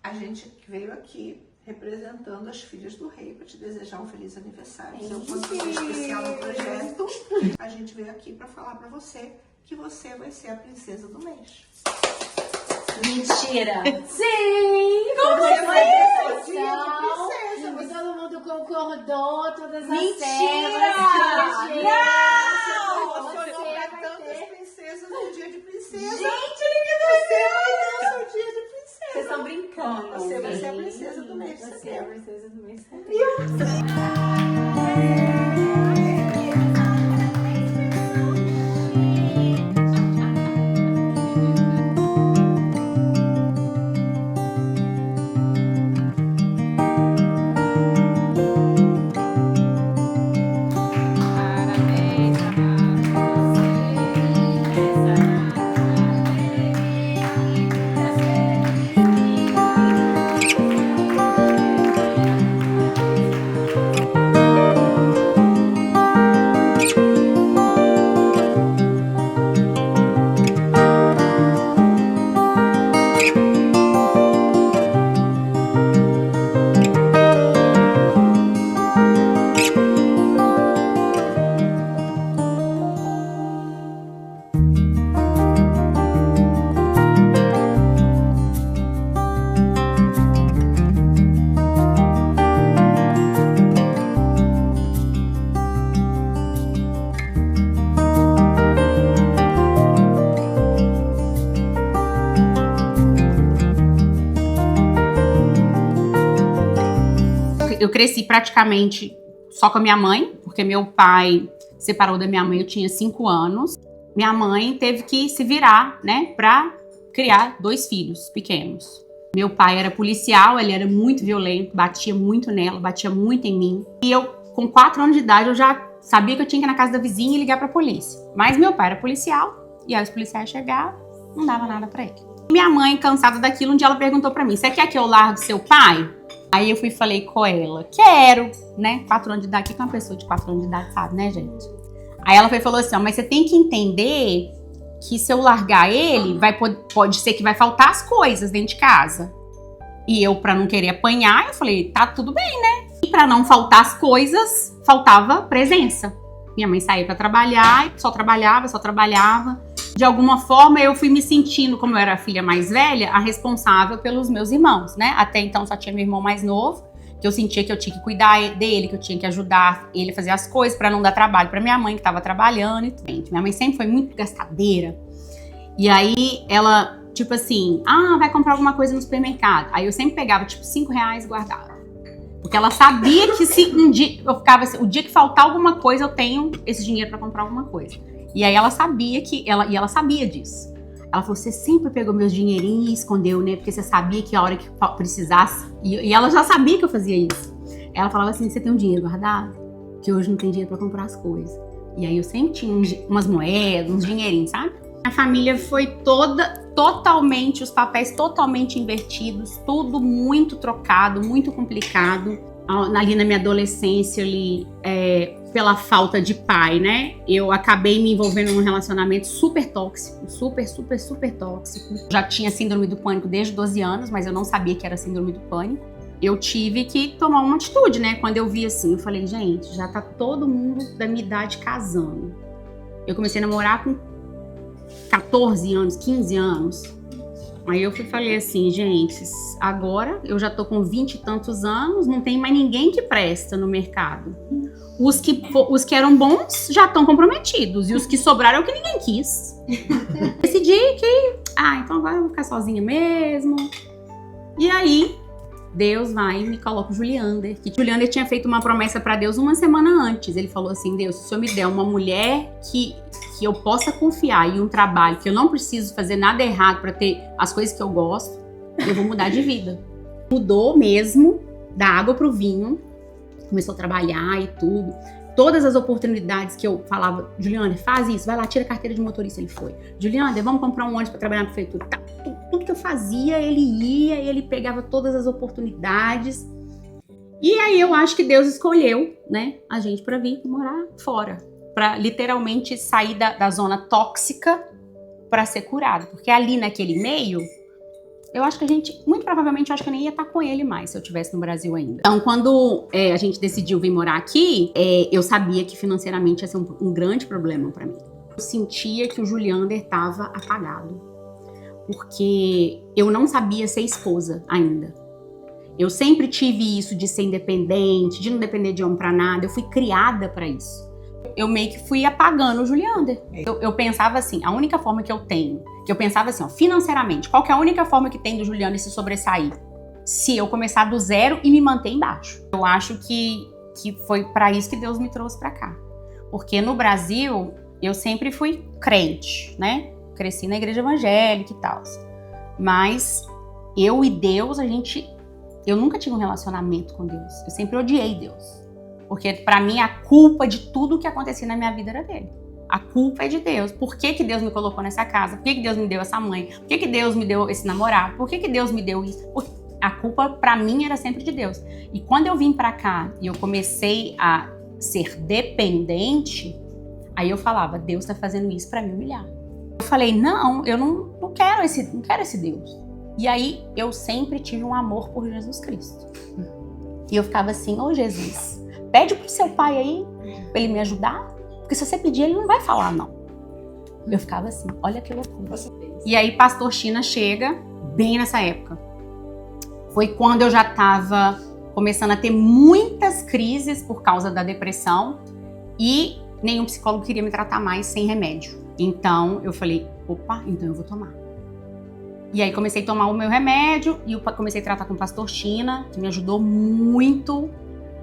A gente veio aqui representando as filhas do rei para te desejar um feliz aniversário. Seu convite especial no projeto. A gente veio aqui para falar para você que você vai ser a princesa do mês. Mentira! Sim! Como Você vai ser vai seu dia de princesa? E todo mundo concordou, todas as Mentira! Não! Você Você olhou vai para tantas ter... princesas no dia de princesa. Gente, ele me Você vai ter o seu dia de princesa. Vocês estão brincando. Você vai ser a princesa do mês de Você é a setembro. princesa do mês de setembro. Eu cresci praticamente só com a minha mãe, porque meu pai separou da minha mãe, eu tinha 5 anos. Minha mãe teve que se virar, né, pra criar 2 filhos pequenos. Meu pai era policial, ele era muito violento, batia muito nela, batia muito em mim. E eu, com 4 anos de idade, eu já sabia que eu tinha que ir na casa da vizinha e ligar pra polícia. Mas meu pai era policial, e aí os policiais chegavam, não dava nada pra ele. Minha mãe, cansada daquilo, um dia ela perguntou pra mim, você quer que eu largue seu pai? Aí eu fui e falei com ela, quero, né? 4 anos de idade, o que uma pessoa de 4 anos de idade sabe, né, gente? Aí ela foi e falou assim, ó, mas você tem que entender que se eu largar ele, pode ser que vai faltar as coisas dentro de casa. E eu, pra não querer apanhar, eu falei, tá tudo bem, né? E pra não faltar as coisas, faltava presença. Minha mãe saía pra trabalhar, só trabalhava. De alguma forma, eu fui me sentindo, como eu era a filha mais velha, a responsável pelos meus irmãos, né? Até então, só tinha meu irmão mais novo, que eu sentia que eu tinha que cuidar dele, que eu tinha que ajudar ele a fazer as coisas pra não dar trabalho pra minha mãe, que tava trabalhando e tudo. Minha mãe sempre foi muito gastadeira. E aí, ela, tipo assim, vai comprar alguma coisa no supermercado. Aí eu sempre pegava, tipo, R$5 e guardava. Porque ela sabia que se um dia, eu ficava assim, o dia que faltar alguma coisa, eu tenho esse dinheiro pra comprar alguma coisa. E aí ela sabia ela sabia disso. Ela falou, você sempre pegou meus dinheirinhos e escondeu, né? Porque você sabia que a hora que precisasse... E ela já sabia que eu fazia isso. Ela falava assim, você tem um dinheiro guardado? Que hoje não tem dinheiro pra comprar as coisas. E aí eu sempre tinha umas moedas, uns dinheirinhos, sabe? A família foi totalmente, os papéis totalmente invertidos. Tudo muito trocado, muito complicado. Ali na minha adolescência, pela falta de pai, né? Eu acabei me envolvendo num relacionamento super tóxico, super tóxico. Já tinha síndrome do pânico desde 12 anos, mas eu não sabia que era síndrome do pânico. Eu tive que tomar uma atitude, né? Quando eu vi assim, eu falei, gente, já tá todo mundo da minha idade casando. Eu comecei a namorar com 14 anos, 15 anos. Aí eu falei assim, gente, agora eu já tô com 20 e tantos anos, não tem mais ninguém que presta no mercado. Os que eram bons já estão comprometidos, e os que sobraram é o que ninguém quis. Decidi que, então agora eu vou ficar sozinha mesmo. E aí, Deus vai e me coloca o Juliander. Que Juliander tinha feito uma promessa pra Deus uma semana antes. Ele falou assim, Deus, se o Senhor me der uma mulher que eu possa confiar e um trabalho, que eu não preciso fazer nada errado pra ter as coisas que eu gosto, eu vou mudar de vida. Mudou mesmo, da água pro vinho. Começou a trabalhar e tudo. Todas as oportunidades que eu falava, Juliander, faz isso, vai lá, tira a carteira de motorista, ele foi. Juliander, vamos comprar um ônibus pra trabalhar na prefeitura. Tá, tudo que eu fazia, ele ia, ele pegava todas as oportunidades. E aí eu acho que Deus escolheu, né, a gente pra vir morar fora. Pra literalmente sair da zona tóxica pra ser curado. Porque ali naquele meio, Eu acho que muito provavelmente, eu acho que eu nem ia estar com ele mais se eu estivesse no Brasil ainda. Então, quando a gente decidiu vir morar aqui, eu sabia que financeiramente ia ser um grande problema para mim. Eu sentia que o Juliander estava apagado, porque eu não sabia ser esposa ainda. Eu sempre tive isso de ser independente, de não depender de homem pra nada. Eu fui criada para isso. Eu meio que fui apagando o Juliander. Eu pensava assim, a única forma que eu tenho, que eu pensava assim, ó, financeiramente, qual que é a única forma que tem do Juliander se sobressair? Se eu começar do zero e me manter embaixo. Eu acho que foi para isso que Deus me trouxe para cá. Porque no Brasil, eu sempre fui crente, né? Cresci na igreja evangélica e tal. Mas eu e Deus, eu nunca tive um relacionamento com Deus. Eu sempre odiei Deus. Porque pra mim a culpa de tudo que acontecia na minha vida era dele. A culpa é de Deus. Por que que Deus me colocou nessa casa? Por que que Deus me deu essa mãe? Por que que Deus me deu esse namorado? Por que que Deus me deu isso? A culpa pra mim era sempre de Deus. E quando eu vim pra cá e eu comecei a ser dependente, aí eu falava, Deus tá fazendo isso pra me humilhar. Eu falei, não, eu não quero esse Deus. E aí eu sempre tive um amor por Jesus Cristo. E eu ficava assim, ô Jesus, pede pro seu pai aí, pra ele me ajudar, porque se você pedir, ele não vai falar não. Eu ficava assim, olha que loucura. E aí Pastor China chega, bem nessa época. Foi quando eu já tava começando a ter muitas crises por causa da depressão e nenhum psicólogo queria me tratar mais sem remédio. Então eu falei, opa, então eu vou tomar. E aí comecei a tomar o meu remédio e eu comecei a tratar com o Pastor China, que me ajudou muito.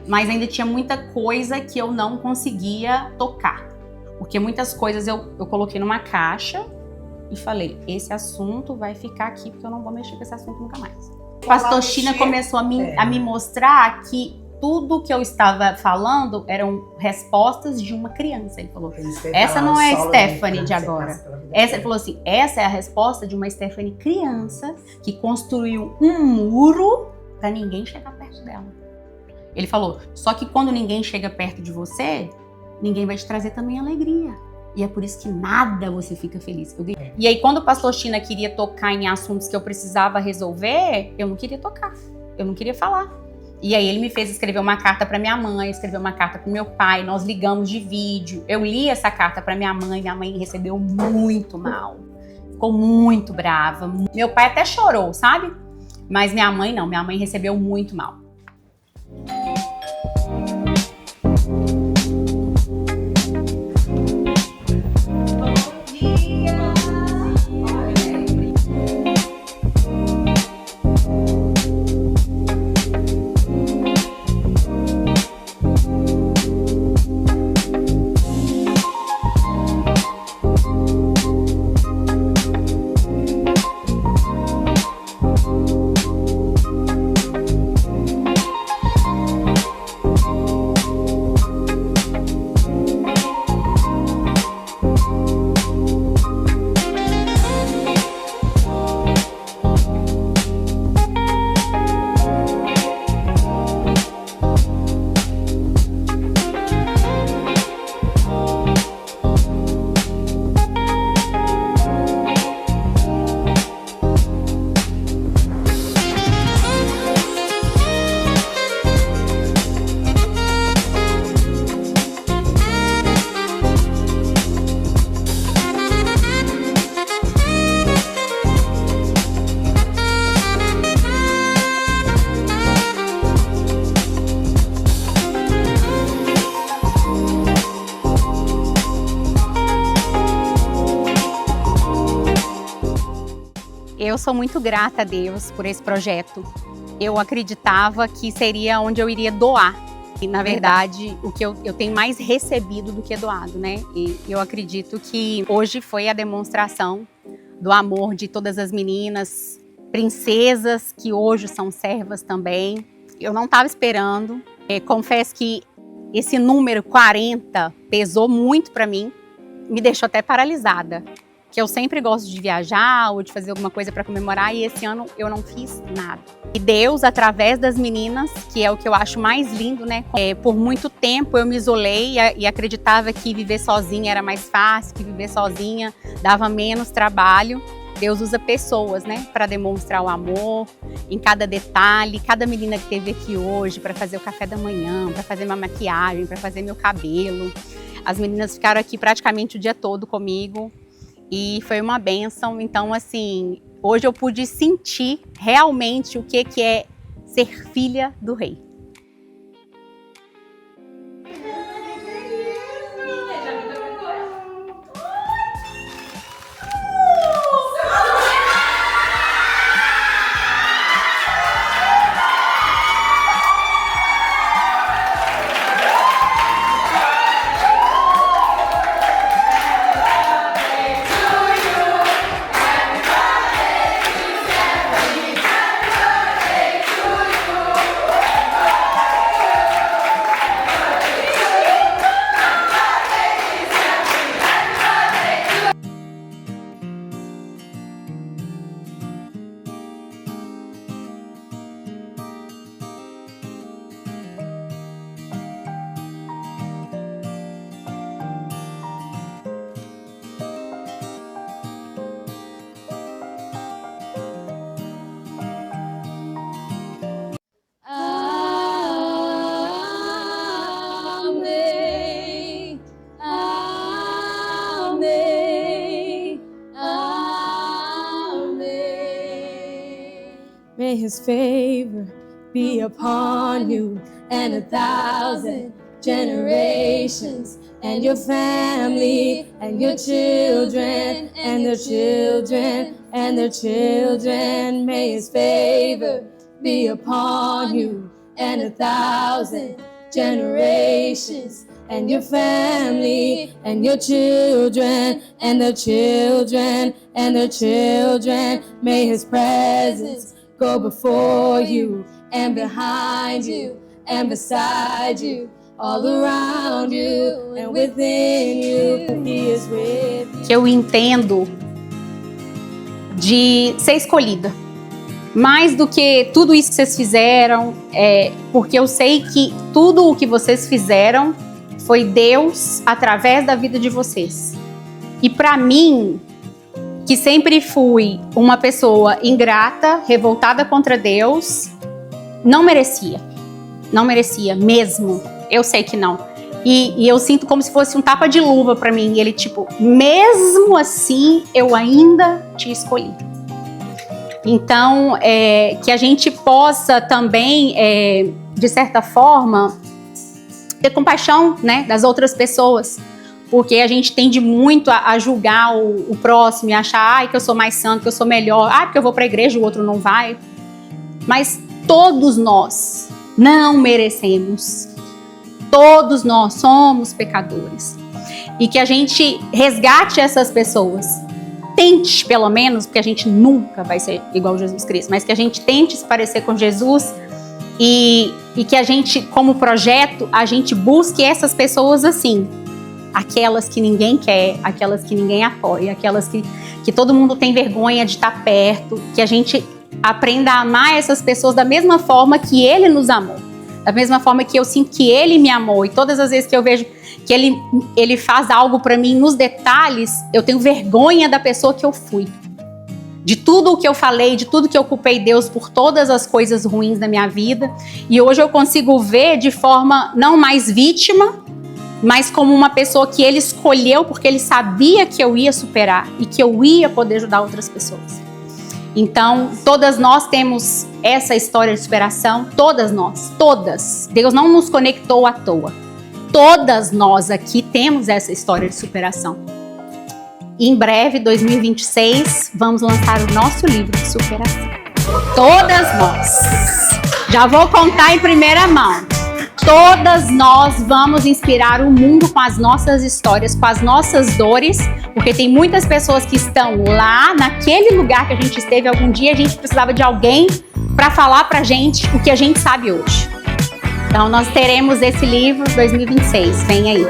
Mas ainda tinha muita coisa que eu não conseguia tocar. Porque muitas coisas eu coloquei numa caixa e falei, esse assunto vai ficar aqui porque eu não vou mexer com esse assunto nunca mais. O Pastor China começou a me mostrar que tudo que eu estava falando eram respostas de uma criança. Ele falou, essa não é a Stephanie de agora. Ele falou assim, essa é a resposta de uma Stephanie criança que construiu um muro para ninguém chegar perto dela. Ele falou, só que quando ninguém chega perto de você, ninguém vai te trazer também alegria. E é por isso que nada você fica feliz. E aí quando o Pastor China queria tocar em assuntos que eu precisava resolver, eu não queria tocar, eu não queria falar. E aí ele me fez escrever uma carta para minha mãe, escrever uma carta para meu pai, nós ligamos de vídeo. Eu li essa carta para minha mãe recebeu muito mal. Ficou muito brava. Meu pai até chorou, sabe? Mas minha mãe não, minha mãe recebeu muito mal. Eu sou muito grata a Deus por esse projeto. Eu acreditava que seria onde eu iria doar. E, na verdade, o que eu tenho mais recebido do que doado, né? E eu acredito que hoje foi a demonstração do amor de todas as meninas, princesas, que hoje são servas também. Eu não estava esperando. Confesso que esse número 40 pesou muito para mim, me deixou até paralisada. Que eu sempre gosto de viajar ou de fazer alguma coisa para comemorar e esse ano eu não fiz nada. E Deus, através das meninas, que é o que eu acho mais lindo, né? Por muito tempo eu me isolei e acreditava que viver sozinha era mais fácil, que viver sozinha dava menos trabalho. Deus usa pessoas, né, para demonstrar o amor em cada detalhe. Cada menina que esteve aqui hoje para fazer o café da manhã, para fazer minha maquiagem, para fazer meu cabelo. As meninas ficaram aqui praticamente o dia todo comigo e foi uma bênção. Então, assim, hoje eu pude sentir realmente o que é ser filha do rei. May his favor be upon you and 1,000 generations, and your family, and your children, and their children, and their children. May his favor be upon you and 1,000 generations, and your family, and your children, and their children, and their children. May his presence go before you and behind you and beside you, all around you and within you. He is with you. Que eu entendo de ser escolhida. Mais do que tudo isso que vocês fizeram, porque eu sei que tudo o que vocês fizeram foi Deus através da vida de vocês. E para mim, que sempre fui uma pessoa ingrata, revoltada contra Deus, não merecia mesmo. Eu sei que não. E eu sinto como se fosse um tapa de luva para mim. E ele tipo, mesmo assim, eu ainda te escolhi. Então, que a gente possa também, de certa forma, ter compaixão, né, das outras pessoas. Porque a gente tende muito a julgar o próximo e achar que eu sou mais santo, que eu sou melhor. Porque eu vou para a igreja, o outro não vai. Mas todos nós não merecemos. Todos nós somos pecadores. E que a gente resgate essas pessoas. Tente, pelo menos, porque a gente nunca vai ser igual a Jesus Cristo, mas que a gente tente se parecer com Jesus e que a gente, como projeto, a gente busque essas pessoas assim. Aquelas que ninguém quer, aquelas que ninguém apoia, aquelas que todo mundo tem vergonha de estar perto, que a gente aprenda a amar essas pessoas da mesma forma que Ele nos amou, da mesma forma que eu sinto que Ele me amou, e todas as vezes que eu vejo que Ele faz algo para mim nos detalhes, eu tenho vergonha da pessoa que eu fui, de tudo o que eu falei, de tudo que eu culpei Deus por todas as coisas ruins da minha vida, e hoje eu consigo ver de forma não mais vítima, mas como uma pessoa que Ele escolheu porque Ele sabia que eu ia superar e que eu ia poder ajudar outras pessoas. Então, todas nós temos essa história de superação, todas nós, todas. Deus não nos conectou à toa. Todas nós aqui temos essa história de superação. E em breve, 2026, vamos lançar o nosso livro de superação. Todas nós. Já vou contar em primeira mão. Todas nós vamos inspirar o mundo com as nossas histórias, com as nossas dores, porque tem muitas pessoas que estão lá, naquele lugar que a gente esteve algum dia, a gente precisava de alguém para falar pra gente o que a gente sabe hoje. Então nós teremos esse livro 2026, vem aí.